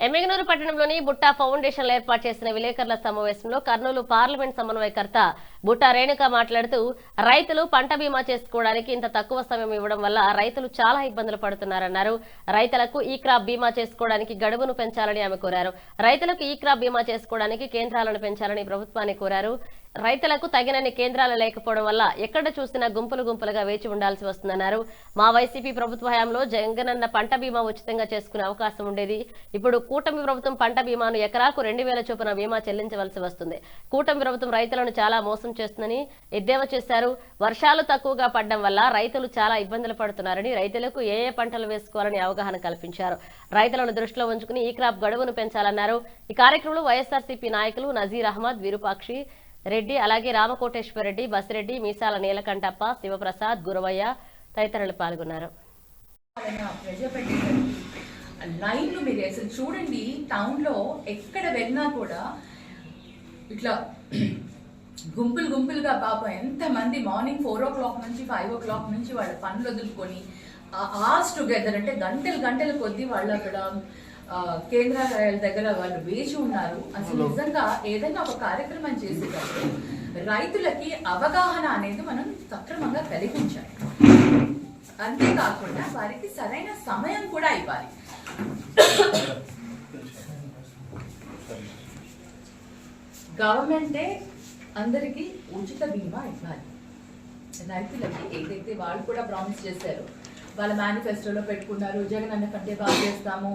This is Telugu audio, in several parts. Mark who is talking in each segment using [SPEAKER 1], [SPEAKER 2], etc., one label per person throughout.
[SPEAKER 1] ఎమ్మిగనూరు పట్టణంలోని బుట్టా ఫౌండేషన్లో ఏర్పాటు చేసిన విలేకరుల సమావేశంలో కర్నూలు పార్లమెంట్ సమన్వయకర్త బుట్టా రేణుక మాట్లాడుతూ రైతులు పంట బీమా చేసుకోవడానికి ఇంత తక్కువ సమయం ఇవ్వడం వల్ల రైతులు చాలా ఇబ్బందులు పడుతున్నారన్నారు. రైతులకు ఈ క్రాప్ బీమా చేసుకోవడానికి గడువును పెంచాలని ఆమె కోరారు. రైతులకు ఈ క్రాప్ బీమా చేసుకోవడానికి కేంద్రాలను పెంచాలని ప్రభుత్వాన్ని కోరారు. రైతులకు తగినన్ని కేంద్రాలు లేకపోవడం వల్ల ఎక్కడ చూసినా గుంపులు గుంపులుగా వేచి ఉండాల్సి వస్తుందన్నారు. మా వైసీపీ ప్రభుత్వ హయాంలో జగనన్న పంట బీమా ఉచితంగా చేసుకునే అవకాశం ఉండేది. ఇప్పుడు కూటమి ప్రభుత్వం పంట బీమాను ఎకరాకు 2000 చొప్పున బీమా చెల్లించవలసి వస్తుంది. కూటమి ప్రభుత్వం రైతులను చాలా మోసం చేస్తుందని ఎద్దేవా చేశారు. వర్షాలు తక్కువగా పడడం వల్ల రైతులు చాలా ఇబ్బందులు పడుతున్నారని, రైతులకు ఏ పంటలు వేసుకోవాలని అవగాహన కల్పించారు. రైతులను దృష్టిలో ఉంచుకుని ఈ క్రాప్ గడువును పెంచాలన్నారు. ఈ కార్యక్రమంలో వైఎస్ఆర్సీపీ నాయకులు నజీర్ అహ్మద్, విరూపాక్షి రెడ్డి, అలాగే రామకోటేశ్వర రెడ్డి, బసిరెడ్డి, మీసాల నీలకంఠప్ప, శివప్రసాద్, గురవయ్య తదితరులు పాల్గొన్నారు.
[SPEAKER 2] లైన్లు మీరు అసలు చూడండి, టౌన్ లో ఎక్కడ వెళ్ళినా కూడా ఇట్లా గుంపులు గుంపులుగా పాపం ఎంతమంది మార్నింగ్ 4 o'clock నుంచి 5 o'clock నుంచి వాళ్ళ పనులు వదులుకొని ఆర్స్ టుగెదర్ అంటే గంటలు గంటల కొద్దీ వాళ్ళు అక్కడ కేంద్రాలయాల దగ్గర వాళ్ళు వేచి ఉన్నారు. అసలు నిజంగా ఏదైనా ఒక కార్యక్రమం చేసేటప్పుడు రైతులకి అవగాహన అనేది మనం సక్రమంగా కలిగించాలి. అంతేకాకుండా వారికి సరైన సమయం కూడా ఇవ్వాలి. గవర్నమెంటే అందరికీ ఉచిత బీమా ఇవ్వాలి. రైతులకి ఏదైతే వాళ్ళు కూడా ప్రామిస్ చేశారు, వాళ్ళ మేనిఫెస్టోలో పెట్టుకున్నారు, జగన్ అన్న కంటే బాగా చేస్తాము,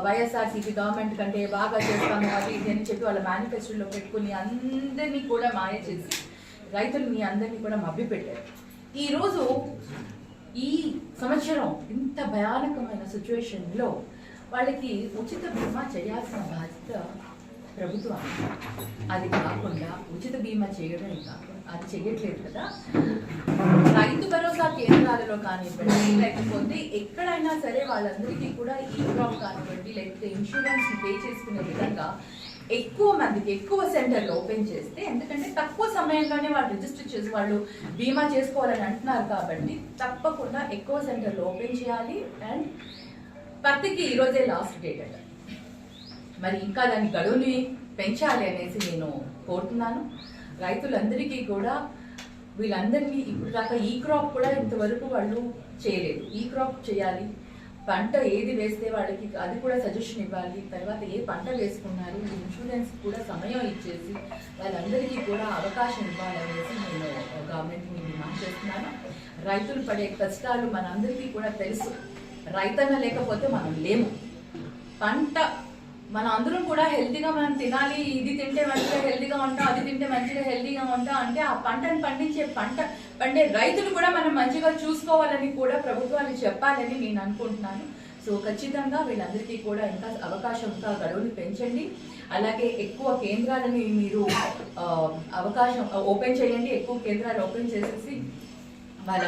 [SPEAKER 2] వైఎస్ఆర్సీపీ గవర్నమెంట్ కంటే బాగా చేస్తాము, అది ఇది అని చెప్పి వాళ్ళ మేనిఫెస్టోలో పెట్టుకుని అందరినీ కూడా మాయ చేసి రైతులని అందరినీ కూడా మభ్యపెట్టారు. ఈరోజు ఈ సంవత్సరం ఇంత భయానకమైన సిచ్యువేషన్లో వాళ్ళకి ఉచిత బీమా చేయాల్సిన బాధ్యత ప్రభుత్వం. అది కాకుండా ఉచిత బీమా చేయడం కాకుండా అది చేయట్లేదు కదా. రైతు భరోసా కేంద్రాలలో కానివ్వండి, లేకపోతే ఎక్కడైనా సరే వాళ్ళందరికీ కూడా ఈ క్రాప్ కానివ్వండి, లేకపోతే ఇన్సూరెన్స్ పే చేసుకునే విధంగా ఎక్కువ మందికి ఎక్కువ సెంటర్లు ఓపెన్ చేస్తే, ఎందుకంటే తక్కువ సమయంలోనే వాళ్ళు రిజిస్టర్ చేసి వాళ్ళు బీమా చేసుకోవాలని అంటున్నారు కాబట్టి తప్పకుండా ఎక్కువ సెంటర్లు ఓపెన్ చేయాలి. అండ్ పత్తికి ఈరోజే లాస్ట్ డేట్ అట, మరి ఇంకా దాని గడువుని పెంచాలి అనేసి నేను కోరుతున్నాను. రైతులందరికీ కూడా వీళ్ళందరినీ ఇప్పుడు దాకా ఈ క్రాప్ కూడా ఇంతవరకు వాళ్ళు చేయలేదు. ఈ క్రాప్ చేయాలి. పంట ఏది వేస్తే వాళ్ళకి అది కూడా సజెషన్ ఇవ్వాలి. తర్వాత ఏ పంట వేసుకున్నారు, ఇన్సూరెన్స్ కూడా సమయం ఇచ్చేసి వాళ్ళందరికీ కూడా అవకాశం ఇవ్వాలనేసి నేను గవర్నమెంట్ని డిమాండ్ చేస్తున్నాను. రైతులు పడే కష్టాలు మనందరికీ కూడా తెలుసు. రైతన్న లేకపోతే మనం లేము. పంట మన అందరం కూడా హెల్తీగా మనం తినాలి, ఇది తింటే మంచిగా హెల్తీగా ఉంటాం, అది తింటే మంచిగా హెల్తీగా ఉంటాం అంటే ఆ పంటను పండే రైతులు కూడా మనం మంచిగా చూసుకోవాలని కూడా ప్రభుత్వాన్ని చెప్పాలని నేను అనుకుంటున్నాను. సో ఖచ్చితంగా వీళ్ళందరికీ కూడా ఇంకా అవకాశం, ఇంకా గడువుని పెంచండి. అలాగే ఎక్కువ కేంద్రాలని మీరు అవకాశం ఓపెన్ చేయండి. ఎక్కువ కేంద్రాలు ఓపెన్ చేసేసి వాళ్ళ